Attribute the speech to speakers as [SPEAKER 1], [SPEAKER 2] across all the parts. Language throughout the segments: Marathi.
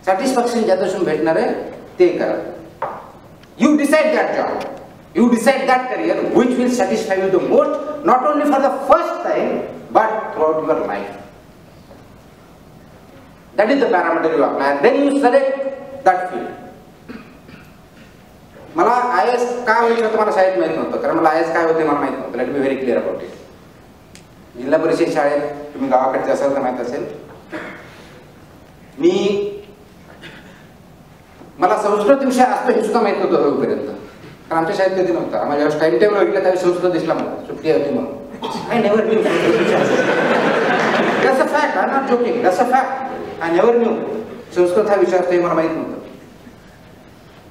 [SPEAKER 1] सॅटिस्फॅक्शन ज्याच्यातून भेटणार आहे ते करा. You decide that job, you decide that career which will satisfy you the most, not only for the first time but throughout your life. That is the parameter you apply and then you select that field. मला IAS काय होईल होतं मला शाळेत माहित नव्हतं, कारण मला IAS काय होते मला माहित नव्हतं. Let be very clear about it. जिल्हा परिषद शाळेत तुम्ही गावाकडचे असाल तर माहित असेल, मला संस्कृत विषय असतो हे सुद्धा माहित नव्हतं होईपर्यंत, कारण आमच्या शाळेत कधी नव्हतं. आम्हाला जेव्हा टाइम टेबल बघितलं त्यावेळी संस्कृत दिसला, मला सुट्टी होती म्हणून. I never knew. That's a fact. I'm not joking. That's a fact. I never knew. Sanskrit हा विषय असतो हे मला माहित नव्हतं.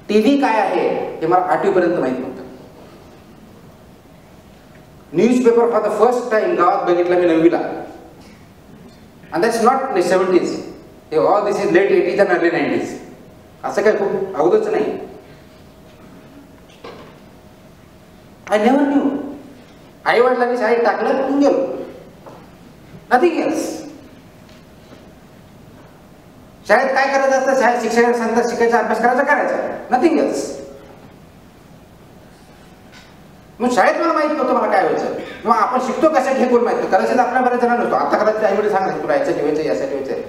[SPEAKER 1] टीव्ही काय आहे हे मला 8वी पर्यंत माहित नव्हतं. Newspaper for the first time गावात बघितला मी 9वीला. and that's not the 70s. All this is late 80s and early 90s. असं काय खूप अगोदरच नाही. I never knew. आई वडिलांनी शाळेत टाकलं गेलो, नथिंग एल्स. शाळेत काय करायचं असतं, शाळेत शिक्षक सांगतात शिकायचा अभ्यास करायचा, नथिंग एल्स. मग शाळेत मला माहित नव्हतं मला काय व्हायचं किंवा आपण शिकतो कशासाठी हे कोण माहित नव्हतं. कदाचित आपल्या बऱ्याच जणांना नसतो. आता कदाचित आई वडील सांगतात तुला यासाठी व्हायचं यासाठी व्हायचंय.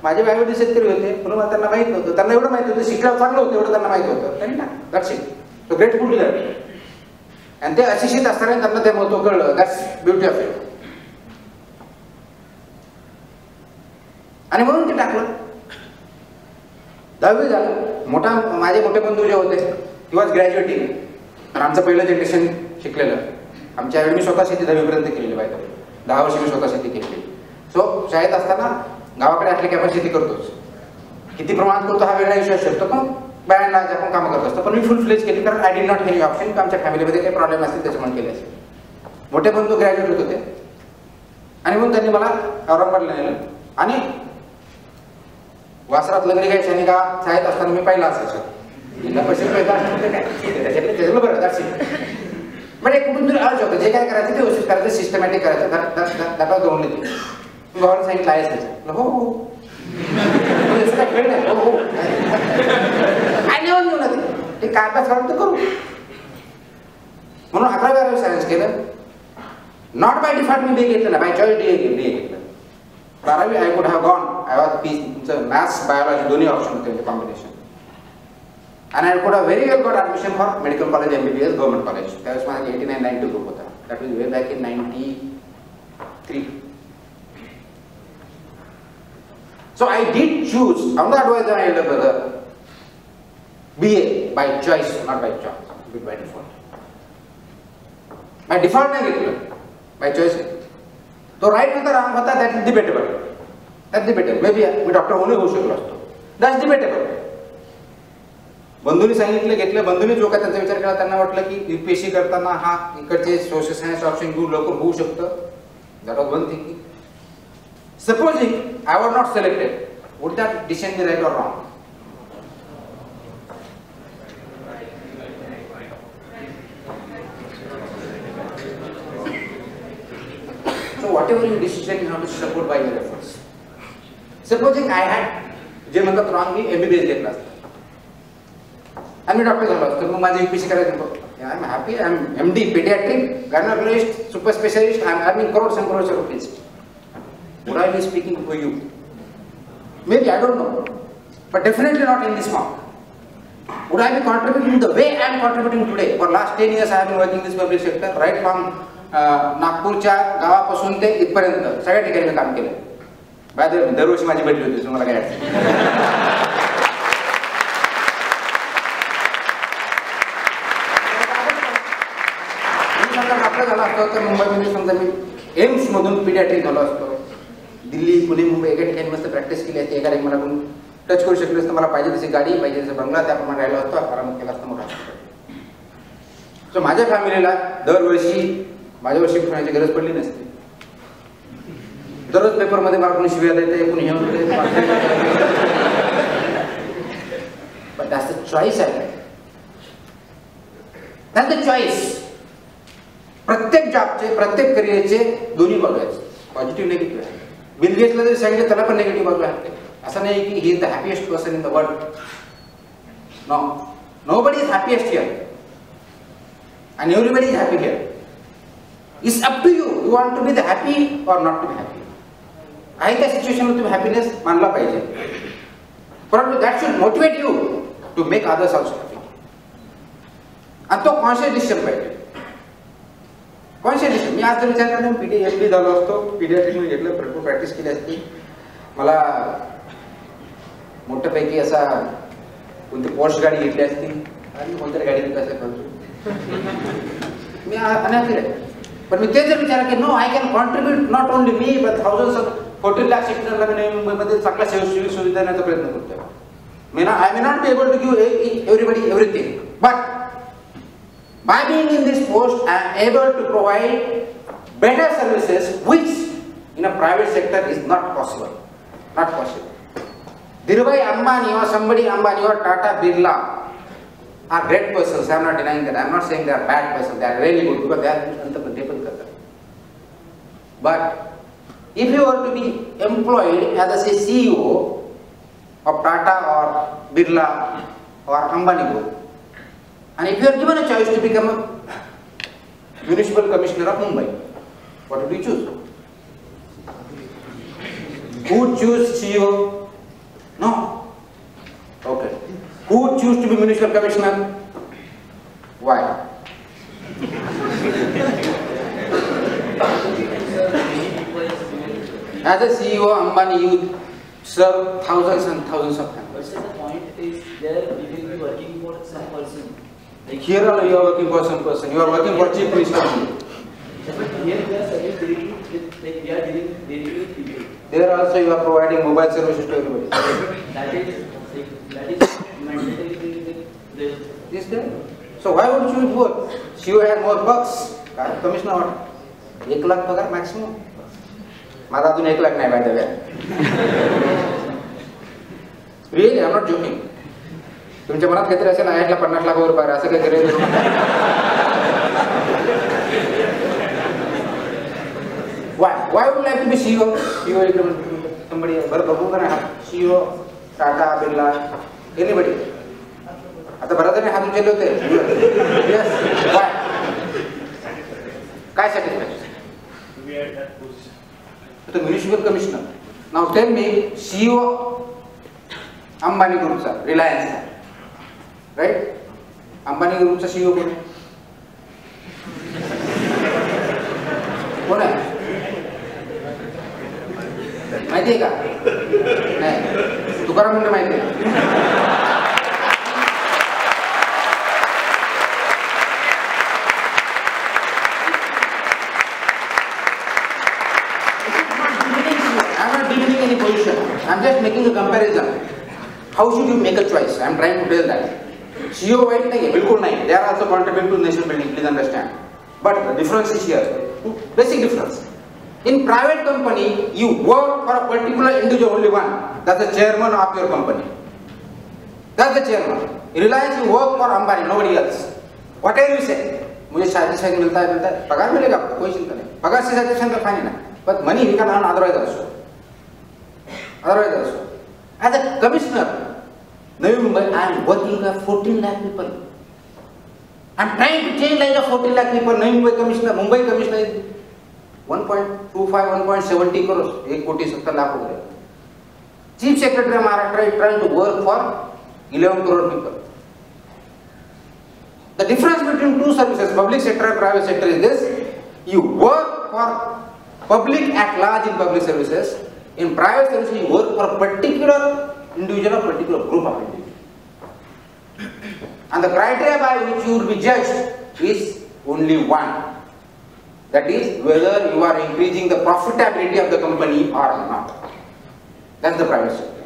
[SPEAKER 1] माझे आई वडील शेतकरी होते म्हणून मला त्यांना माहित नव्हतं. त्यांना एवढं माहित होतं शिकल्यावर चांगलं होतं एवढं त्यांना माहित होतं. त्यांनी ना that's it. So grateful to that. आणि ते अशिक्षित असताना त्यांना ते महत्व कळलं. That's beauty of it. आणि म्हणून ते टाकलं. 10वी झालं. माझे मोठे बंधू जे होते किंवा ग्रॅज्युएटिंग, तर आमचं पहिलं जनरेशन शिकलेलं. आमच्या वेळी मी स्वतः शेती 10वी पर्यंत केलेली पाहिजे. 10 वर्ष मी स्वतः शेती केलेली. सो शाळेत असताना गावाकडे असले की आपण शेती करतोच. किती प्रमाणात करतो हा वेगळा विषय असू शकतो, पण बायांना आज आपण कामं करत असतो. पण मी फुल फ्लेज केली कारण I did not have any option. की आमच्या फॅमिलीमध्ये काही प्रॉब्लेम असतील त्याच्यामुळे केले असेल. मोठे बंधू ग्रॅज्युएट होते आणि म्हणून त्यांनी मला औरंगाबादला नेलं आणि वासरात लग्न घ्यायची आणि का शाळेत असताना मी पाहिला असायचं. जिल्हा परिषद पैदा असतं काय त्याच्यातलं बरं दॅट्स इट. म्हणजे कुठून तरी अर्ज होतं जे काय करायचं ते व्यवस्थित करायचं, सिस्टमॅटिक करायचं. That was the only thing. Government सांगितलं आहेच त्याचं. हो हो काय खेळ नाही. हो हो काय नेऊन घेऊ ना ते काय अभ्यास करावं तर करू. म्हणून 11वी सायन्स केलं. नॉट बाय डिफॉल्ट मी बी घेतलं ना, बाय चॉईस बी घेतलं. 12वी I could have gone. I was P तुमचं मॅथ्स बायोलॉजी दोन्ही ऑप्शन होते combination. And I could have very well got admission for medical college, MBBS, government college. That was my 89-90 group hota. That was way back in 93. So I did choose, on the advice of my elder brother, BA by choice, not by choice, but by default. By default I get by choice. So right with the wrong hota, that is debatable. That's debatable. Maybe we doctor only who should lost. That's debatable. बंधूंनी सांगितलं घेतलं. बंधूंनी जो काय त्यांचा विचार केला त्यांना वाटलं की UPSC करताना हा इकडचे सोशल सायन्स ऑप्शन घेऊन लवकर होऊ शकतं. That was one thinking. Supposing I was not selected, would that decision be right or wrong? So whatever your decision you have to support by your efforts. Supposing I had जे म्हणतात रॉंग मी MBBS घेतला असतं आणि मी डॉक्टर झालो असतो, मग माझं UPSC करायचं नको. I am happy. I am MD paediatric gynaecologist super specialist. I am earning crores and crores of rupees. Would I be speaking for you? Maybe, I don't know, but definitely not in this form. Would I be contributing the way I am contributing today? For last 10 years I have been working in this public sector, right from नागपूरच्या गावापासून ते इथपर्यंत सगळ्या ठिकाणी मी काम केलं. बाय द वे दरवर्षी माझी भेटली होती, तुम्हाला काय अडचण. आपलं झालं असतं तर मुंबईमध्ये समजा मी एम्स मधून पिडियाट्रिक झालो असतो. दिल्ली पुणे मुंबई एका ठिकाणी मस्त प्रॅक्टिस केली असते. एका ठिकाणी मला कोण टच करू शकलं असतं. मला पाहिजे तशी गाडी पाहिजे तसं बंगला त्याप्रमाणे राहिलो असतो. आरामात केला असतं मोठा. सो माझ्या फॅमिलीला दरवर्षी माझ्यावर शिफ्ट होण्याची गरज पडली नसते. दररोज पेपरमध्ये मला कोणी शिव्या देते, कोणी हे होते. बट दॅट्स द चॉईस आहे. That's the choice. प्रत्येक जॉबचे प्रत्येक करिअरचे दोन्ही बाजू आहेत, पॉझिटिव्ह निगेटिव्ह आहे. बिल गेट्सला जर सांगितलं त्याला पण निगेटिव्ह बाजू आहे असं नाही की he is the happiest person in the world. No, nobody is happiest here and everybody is happy here. It's up to you. You want to be the happy or not to be happy. आहे त्या सिच्युएशन मध्ये तुम्ही हॅपीनेस मानला पाहिजे, परंतु that should motivate you to make others also happy. आणि तो कॉन्शियस डिसिजन पाहिजे. Conscious decision. मी आज जर विचार केला PhD झालो असतो, पीडियाट्रिक मध्ये घेतलं, भरपूर प्रॅक्टिस केली असती, मला मोठ्यापैकी असा कोणती पोर्श गाडी घेतली असती आणि कोणत्या गाडी कसं करतो मी अनहॅपी आहे. पण मी ते जर विचार की no, I can contribute not only me but thousands of 14 lakh सिटीजनला मी मुंबईमध्ये चांगला सिव्हिक सुविधा देण्याचा प्रयत्न करतोय. I may not be able to give everybody everything, but by being in this post I am able to provide better services which in a private sector is not possible. Not possible. Dhirubhai Ambani or somebody Ambani or Tata Birla are great persons. I am not denying that. I am not saying they are bad persons. They are really good because they are entrepreneurial करतात. But if you were to be employed as a CEO of Tata or Birla or Ambani Group, and if you are given a choice to become a municipal commissioner of Mumbai, what would you choose? Who would choose CEO? No. Okay. Who would choose to be municipal commissioner? Why? As a CEO, Ambani, you serve thousands and thousands of families.
[SPEAKER 2] But the point is, there you will be working for some person.
[SPEAKER 1] Like here, you are working for some person. You are working for chief minister.
[SPEAKER 2] But here we are serving directly with, like we are dealing directly with people.
[SPEAKER 1] There also you are providing mobile services to everybody.
[SPEAKER 2] That is mandatory in the
[SPEAKER 1] Is there? So why would you choose both? CEO has more bucks. Commissioner what? 1 lakh पगार maximum. माझा अजून 1 lakh नाही by the way. Really, I'm not joking. तुमच्या मनात काहीतरी असेल 8 लाख 50 लाख वर पाहिजे असं काहीतरी. Why would you like to be CEO? CEO somebody बरं बघू का नाही CEO Tata Birla anybody. आता बऱ्याच जणी हात उचलले होते. Yes. Why? काय satisfaction? The municipal commissioner. Now tell me, CEO Ambani Groupचा, Reliance, right? Ambani Groupचा CEO कोण आहे? कोण आहे? माहिती आहे का? नाही. तुकाराम मुंडे माहिती आहे? I'm just making a comparison. How should you make a choice? I'm trying to tell that. CEO वाईट नाही, बिलकुल नाही. They are also contributing to nation building. Please understand. But the difference is here. Basic difference. In private company, you work for a particular individual, only one. That's the chairman of your company. That's the chairman. In Reliance, you work for Ambani, nobody else. Whatever you say. मुझे satisfaction मिलता है, पगार मिलेगा आपको, कोई चिंता नहीं. पगार से satisfaction का फाइन है. But money we can earn otherwise also. Otherwise also. As a commissioner, Navi Mumbai, I am working for 14 lakh people. I am trying to change lives of 14 lakh people. Navi Mumbai commissioner is 1.25, 1.70 crores. 1 कोटी 70 लाख हो गए. Chief Secretary of Maharashtra is trying to work for 11 crore people. The difference between two services, public sector and private sector, is this: you work for public at large in public services. In private services, you work for a particular individual or particular group of individuals. And the criteria by which you will be judged is only one. That is, whether you are increasing the profitability of the company or not. That's the private sector.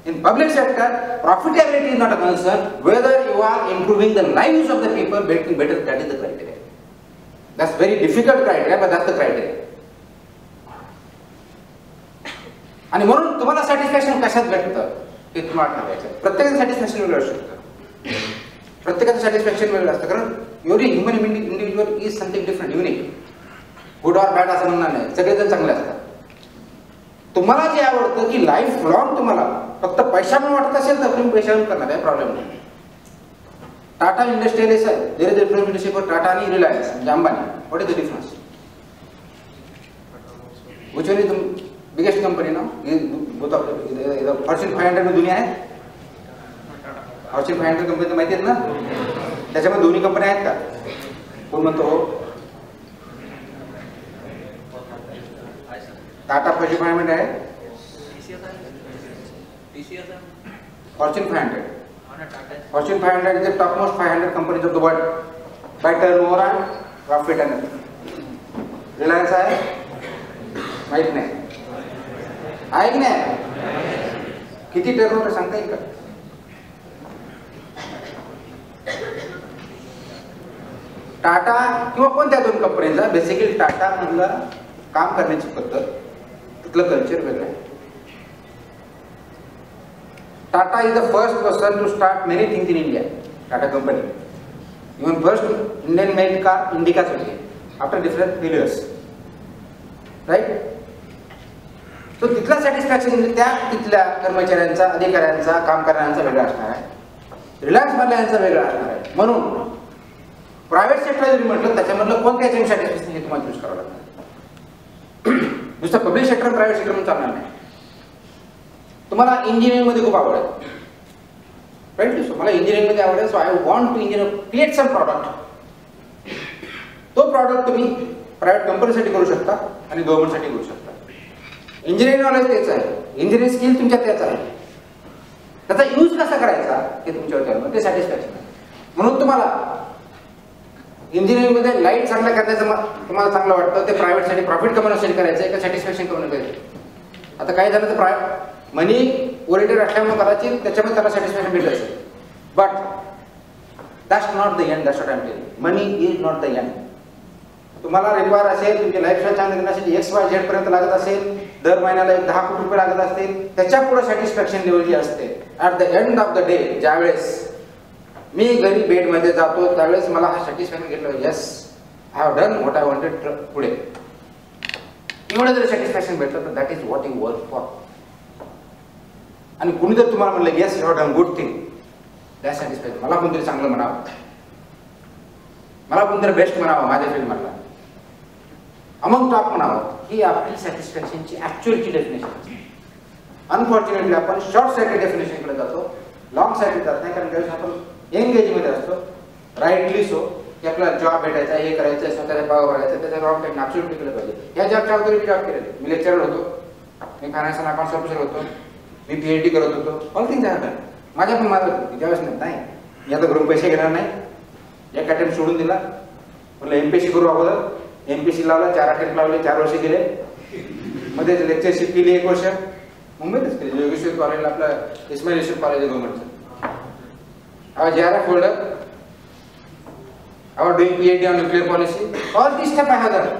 [SPEAKER 1] In public sector, profitability is not a concern. Whether you are improving the lives of the people, making better, that is the criteria. That's very difficult criteria, but that's the criteria. आणि म्हणून तुम्हाला सॅटिस्फॅक्शन कशात भेटतं हे तुम्हाला ठरवायचं. प्रत्येकाचं सॅटिस्फॅक्शन वेगळं असू शकतं. प्रत्येकाचं सॅटिस्फॅक्शन वेगळं असतं, कारण every human individual is something different, unique. Good or bad असं म्हणणार नाही, सगळेजण चांगले असतात. तुम्हाला जे आवडतं की लाईफ लॉंग तुम्हाला फक्त पैसा म्हणून वाटत असेल तर तुम्ही पैसा म्हणून करणार आहे, प्रॉब्लेम नाही. टाटा इंडस्ट्रियल आहे, there is difference between for Tata आणि रिलायन्स म्हणजे Ambani. What is the difference? Which one is the biggest company ना? फॉर्च्यून 500 में दुनिया आहे. फॉर्च्यून 500 कंपनी तर माहिती आहेत ना? त्याच्यामध्ये दोन्ही कंपन्या आहेत का? कोण म्हणतो? टाटा फॉर्च्यून 500 आहे, Fortune 500. Fortune 500 is the topmost 500 companies of the world by turnover and profit and everything. Reliance आहे? माहित नाही. आहे की नाही? किती टर्नओव्हर सांगता येईल का? टाटा किंवा कोणत्या दोन कंपनीचा बेसिकली टाटा मधलं काम करण्याची पद्धत, तिथलं कल्चर वेगळं आहे. Tata is the first person to start many things in India. Tata company. Even first Indian made car Indica होती after different failures. Right? So तिथला सॅटिस्फॅक्शन त्या तिथल्या कर्मचाऱ्यांचा, अधिकाऱ्यांचा, काम करणाऱ्यांचा वेगळा असणार आहे. रिलायन्स मधल्यांचा वेगळा असणार आहे. म्हणून प्रायव्हेट सेक्टर जरी म्हटलं त्याच्यामधलं कोणत्या याच्यासाठी सॅटिस्फॅक्शन हे तुम्हाला चूज करावं लागणार. नुसतं पब्लिक सेक्टर प्रायव्हेट सेक्टर म्हणून चालणार नाही. तुम्हाला इंजिनिअरिंग मध्ये खूप आवड आहे, राईट? मला इंजिनिअरिंग मध्ये आवड आहे, so I want to engineer create some product. तो प्रॉडक्ट तुम्ही प्रायव्हेट कंपनीसाठी करू शकता आणि गव्हर्नमेंटसाठी करू शकता. इंजिनिअरिंग नॉलेज तेच आहे, इंजिनिअरिंग स्किल तुमच्यात त्याच आहे, त्याचा यूज कसा करायचा हे तुमच्यावर ते सॅटिस्फॅक्शन आहे. म्हणून तुम्हाला इंजिनिअरिंग मध्ये लाईट चांगलं करण्याचं तुम्हाला चांगलं वाटतं, ते प्रायव्हेटसाठी प्रॉफिट कमवण्यासाठी करायचं आहे का सॅटिस्फॅक्शन कमवण्यासाठी? आता काही झालं तर मनी ओरिएंटेड असल्यामुळे कदाचित त्याच्यामध्ये त्याला सॅटिस्फॅक्शन भेटत असेल, but that's not the end. That's what I am telling. Money is not the end. तुम्हाला रिक्वायर असेल, तुमची लाईफस्टाईल चांगली करण्यासाठी XYZ पर्यंत लागत असेल, दर महिन्याला 10 कोटी रुपये लागत असतील, त्याच्या पुढे सॅटिस्फॅक्शन लेवल जी असते at the end of the day, ज्यावेळेस मी घरी बेडमध्ये जातो त्यावेळेस मला हा सॅटिस्फॅक्शन घेतलं, yes I have done what I wanted पुढे. एवढं जर सॅटिस्फॅक्शन भेटलं तर that is what you work for. आणि कुणी जर तुम्हाला म्हणलं yes you have done good thing, that satisfaction. मला कोणतरी चांगलं म्हणावं, मला कोणतरी बेस्ट म्हणावं माझ्या फील्डमधला, अमंग टॉप म्हणावं, ही आपली सॅटिस्फॅक्शनची ऍक्च्युअलची डेफिनेशन. अनफॉर्च्युनेटली आपण शॉर्ट सायटेड डेफिनेशनकडे जातो, लॉंग सायटेड जात नाही. कारण त्यावेळेस आपण यंग एजमध्ये असतो, राईटली सो, की आपल्याला जॉब भेटायचा, हे करायचं, स्वतःचा पाव भरायचा, त्याचा रॉंग टाईम ऍब्सोल्युटली केलं पाहिजे. या जॉबच्या अगोदर मी जॉब केलेले, मी लेक्चरर होतो, मी फायनान्शियल अकाउंट्स ऑफिसर होतो, मी PhD करत होतो, ऑल थिंग्स आहे. माझ्या पण माझं होतं ज्यावेळेस नाही मी आता घरून पैसे घेणार नाही, एक अटेम्प्ट सोडून दिला, म्हटलं MPSC करू अगोदर. MPSC लावला, 4 अटेम्प्ट लावले, 4 वर्ष गेले. मध्ये लेक्चरशिप केली 1 वर्ष मुंबईतच केली, योगेश्वर कॉलेजला, आपलं इस्माईल युसुफ कॉलेज गव्हर्नमेंटचं. our JRF folder, our doing PhD on nuclear policy, all these stuff I have done.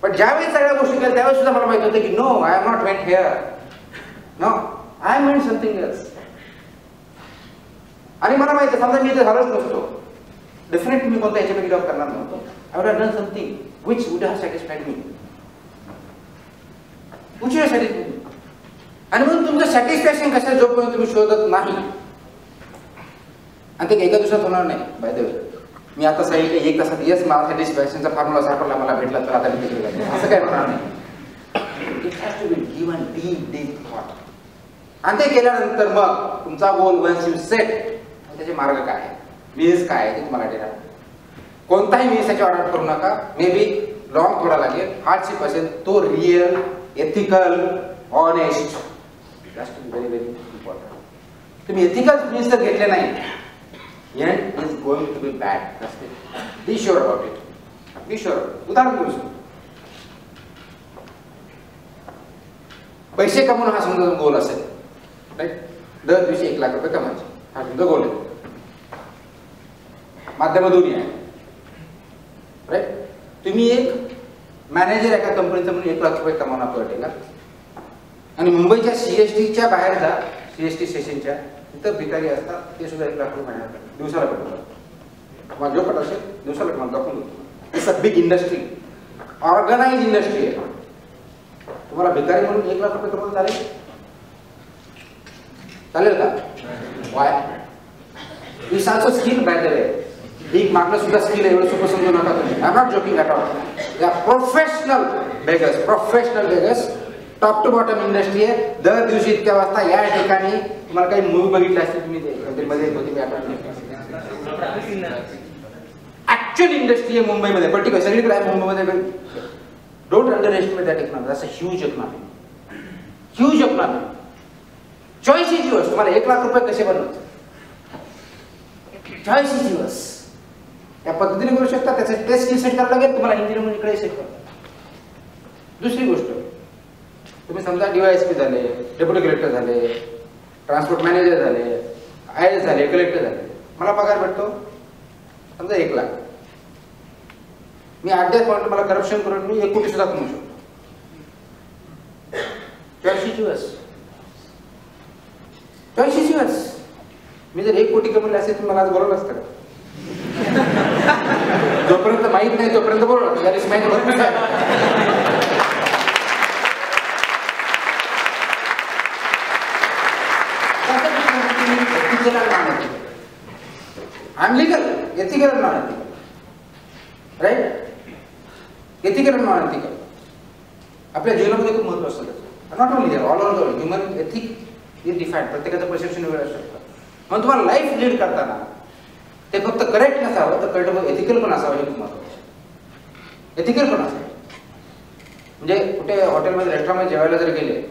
[SPEAKER 1] पण ज्यावेळी सगळ्या गोष्टी केल्या त्यावेळेस सुद्धा मला माहित होतं की no, I am not went here, no I am meant something else. आणि मला माहिती आहे, समजा मी इथे झालोच नसतो, डेफिनेटली मी कोणत्या ह्याच्यापैकी जॉब करणार नव्हतो. I would have done something which would have satisfied me, which would satisfied me. आणि म्हणून तुमचं सॅटिस्फॅक्शन कसं जोपर्यंत तुम्ही शोधत नाही, आणि ते एका दिवसात होणार नाही. बाय द वे, मी आता सांगितलं 1 तासात येस मला सॅटिस्फॅक्शनचा फॉर्म्युला सापडला, मला भेटला, तर आता मी केलं, असं काय होणार नाही. It has to be given deep thought. आणि ते केल्यानंतर मग तुमचा गोल वन्स यू सेट, त्याचे मार्ग काय आहे, मीन्स काय आहे ते तुम्हाला देणार. कोणताही मीन्स याची ऑर्डर करू नका. मे बी लॉंग थोडा लागेल, हार्डशिप असेल, तो real, ethical, honest, very very important. तुम्ही एथिकल मीन्स जर घेतले नाही, end is going to be bad. That's it. Be sure about it. Be sure. उदाहरण देऊ शकतो, पैसे कमवणं हा समजा गोल असेल, राईट? दर दिवशी 1 लाख रुपये कमायचे, हा तुमचा गोल आहे. माध्यम दोन्ही आहे, राईट? तुम्ही एक मॅनेजर एका कंपनीचा म्हणून 1 लाख रुपये कमावणार पडेल, आणि मुंबईच्या CSTच्या बाहेर जा, CST स्टेशनच्या तिथं भिकारी असतात, ते सुद्धा 1 लाख रुपये दिवसाला भेटतात. मग जो पट असेल दिवसाला कमाल दाखवून देतो. It's a big industry, organise industry आहे. तुम्हाला भिकारी म्हणून 1 लाख रुपये कमवून चालेल? चालेल का? Y? This also skill by the way. भीक मागणं सुद्धा स्किल आहे, एवढं सोपं समजू नका तुम्ही. I am not joking at all. या professional beggars top to bottom industry आहे. दर दिवशी इतक्या वाजता या ठिकाणी तुम्हाला काही मूवी बघितले असतील तुम्ही, ते मध्ये होती ऍक्च्युअल इंडस्ट्री आहे मुंबईमध्ये, पर्टिक्युलर सगळीकडे आहे मुंबईमध्ये. Don't under estimate that economy. That's a huge economy, huge economy. Choice is yours. तुम्हाला 1 लाख रुपये कसे बनवायचे, चॉईस इज युअर्स. त्या पद्धतीने करू शकता. त्याचे टेस्ट स्किल सेट करावं लागेल तुम्हाला. इंजिनियर म्हणून इकडे सेट करा. दुसरी गोष्ट, तुम्ही समजा DYSP झाले, डेप्युटी कलेक्टर झाले, ट्रान्सपोर्ट मॅनेजर झाले, IAS झाले, कलेक्टर झाले. मला पगार भेटतो समजा 1 लाख. मी अर्ध्या पॉईंट मला करप्शन करून मी 1 कोटी सुद्धा कमवू शकतो. Choice is yours. Choice is yours. मी जर 1 कोटी कमवले असेल तर मला आज बोलवलं असतं का? जोपर्यंत माहित नाही तोपर्यंत बोलवलं. या माहिती भरपूर आहे. Unlegal, ethical non ethical, right? Ethical आणि नॉन एथिकल आपल्या जीवनामध्ये खूप महत्व असतं त्याचं. Not only all over the world human ethic is defined. प्रत्येकाचं परसेप्शन वेगळं असू शकतं. म्हणून तुम्हाला लाईफ लीड करताना ते फक्त करेक्ट नसावं तर करेक्ट एथिकल पण असावं. हे खूप महत्वाचं. एथिकल पण असावं. म्हणजे कुठे हॉटेलमध्ये रेस्टॉरंटमध्ये जेवायला जर गेले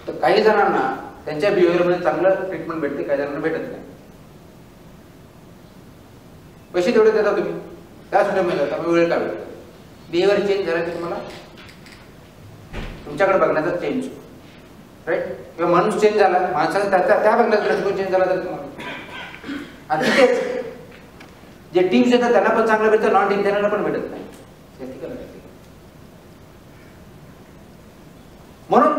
[SPEAKER 1] तर काही जणांना त्यांच्या बिहेवियरमध्ये चांगलं ट्रीटमेंट भेटते, काही जणांना भेटत नाही. पैसे तेवढे देता तुम्ही, त्या सुद्धा जाता, वेळ का भेटतो? बिहेवियर चेंज झाला की तुम्हाला तुमच्याकडे बघण्याचा चेंज, राईट? किंवा माणूस चेंज झाला, माणसाचा त्या बघण्याचा दृष्टिकोन चेंज झाला तर तुम्हाला. आणि तिथेच जे टीम्स येतात त्यांना पण चांगलं भेटतं, नॉन टीम त्यांना पण भेटत नाही. म्हणून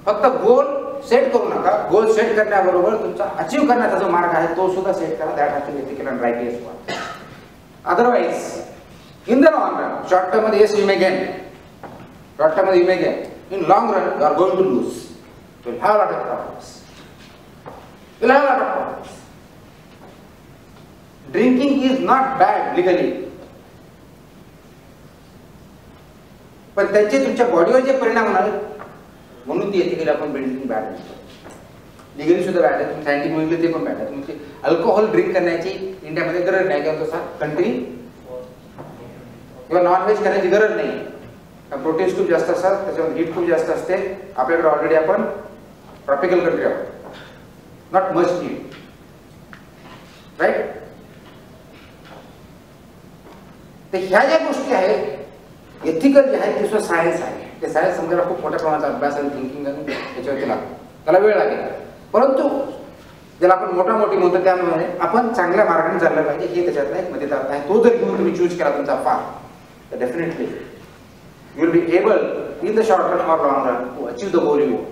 [SPEAKER 1] फक्त गोल सेट करू नका. गोल सेट करण्याबरोबर तुमचा अचीव करण्याचा जो मार्ग आहे तो सुद्धा सेट करा. That has to be ethical and right. Otherwise in the long run, short term मध्ये yes you may gain, short term मध्ये you may gain. In long run you are going to lose. You will have lot of problems. You will have lot of problems. Drinking is not bad legally, पण त्यांचे तुमच्या बॉडीवर जे परिणाम होणार म्हणून ती एथिकली आपण ड्रिंकिंग बॅड म्हणतो. लिगली सुद्धा बॅड आहे. सायंटिफिक म्हणलं ते पण बॅड आहे. तुमची अल्कोहोल ड्रिंक करण्याची इंडियामध्ये गरज नाही किंवा तसा कंट्री किंवा नॉनव्हेज करण्याची गरज नाही. प्रोटीन्स खूप जास्त असतात, त्याच्यामध्ये हीट खूप जास्त असते. आपल्याकडे ऑलरेडी आपण ट्रॉपिकल कंट्री आहोत, नॉट मच हीट, राईट? तर ह्या ज्या गोष्टी आहेत एथिकल जे आहे ते सुद्धा सायन्स आहे. ते सायन्स समजायला खूप मोठ्या प्रमाणात अभ्यास आणि थिंकिंग आणि त्याच्यावरती लागतो, त्याला वेळ लागेल. परंतु ज्याला आपण मोठी म्हणतो त्यामुळे आपण चांगल्या मार्गाने चाललं पाहिजे हे त्याच्यातला एक मध्येदार आहे. तो जर घेऊन तुम्ही चूज केला तुमचा फार तर definitely you will be able in the short run or long run to achieve the goal you want,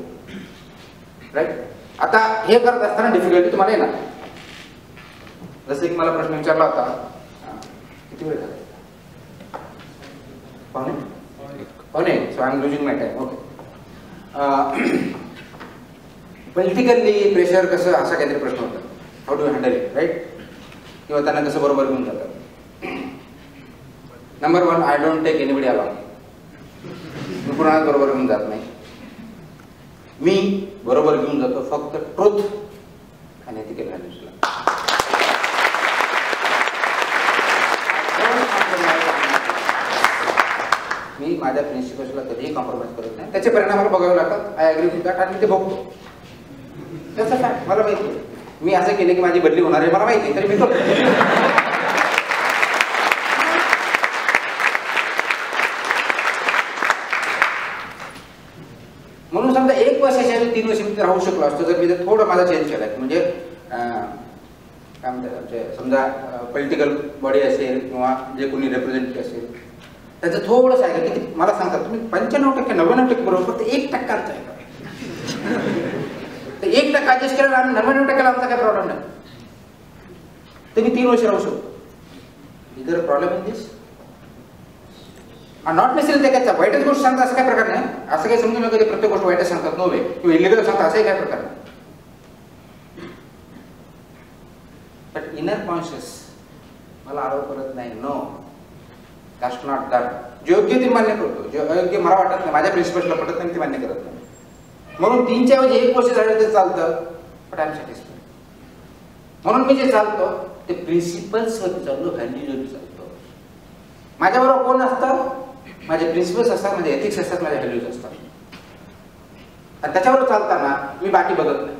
[SPEAKER 1] right? आता हे करत असताना डिफिकल्टी तुम्हाला येणार. जसं की मला प्रश्न विचारला होता, किती वेळ झाला? पाहुणे. So I am losing my time. Okay. Politically pressure कसं, असा काहीतरी प्रश्न होता. How do handle it, right? किंवा त्यांना कसं बरोबर घेऊन जातात. Number 1, I don't take anybody along. मी कुणाला बरोबर घेऊन जात नाही. मी बरोबर घेऊन जातो फक्त ट्रुथ आणि एथिकल व्हॅल्यूजला. मी माझ्या प्रिन्सिपल्सला कधीही कॉम्प्रोमाइज करत नाही. त्याचे परिणाम मला बघावे लागतात. आय अग्री विथ दॅट आणि ते बघतो. त्याचं फॅक्ट मला माहिती आहे. मी असं केलं की माझी बदली होणार आहे मला माहिती आहे, तरी मी करतो. म्हणून समजा 1 वर्षाच्या 3 वर्ष मी राहू शकलो असतो जर मी थोडं माझा चेंज केला. म्हणजे काय म्हणतात, आमचे समजा पॉलिटिकल बॉडी असेल किंवा जे कोणी रिप्रेझेंटेटिव्ह असेल त्याचं थोडंसं आहे की मला सांगतात तुम्ही 95% 99% बरोबर, फक्त 1% आहे. तर 1% ऍडजस्ट केला आणि 99%ला आमचा काही प्रॉब्लेम नाही. तर मी 3 वर्ष राहू शकतो. इधर problem in this not necessary ते काय वाईटच गोष्ट सांगतात असं काय प्रकार नाही. असं काही समजून नका प्रत्येक गोष्ट वाईटच सांगतात नो वे किंवा इलिगल सांगतात असंही काय प्रकार नाही. बट इनर कॉन्शियस मला आरोप करत नाही. No, that's not that. जे योग्य ते मान्य करतो, जे अयोग्य मला वाटत नाही, माझ्या प्रिन्सिपल्सला पटत नाही ते मान्य करत नाही. म्हणून 3च्या ऐवजी 1 गोष्ट झालं ते चालतं. But I am satisfied. म्हणून मी जे चालतो ते प्रिन्सिपल्सवर चाललो, व्हॅल्यूजवर चालतो. माझ्याबरोबर कोण असतं? माझे प्रिन्सिपल्स असतात, माझे एथिक्स असतात, माझे व्हॅल्यूज असतात. आणि त्याच्यावर चालताना मी बाकी बघत नाही.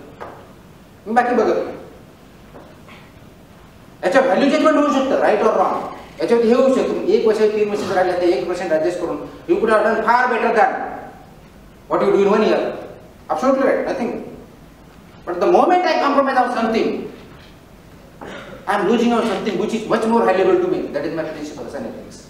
[SPEAKER 1] याच्या व्हॅल्यू जजमेंट होऊ शकतं, राईट ऑर रॉंग. याच्यावरती हे होऊ शकतं 1 वर्ष 3 वर्ष राहिले ते 1% ऍडजस्ट करून यू कुड have done far better than what you do in 1 year. Absolutely right, nothing. But the moment I compromise on something, I am losing on something which is much more valuable to me. That is my principles and ethics.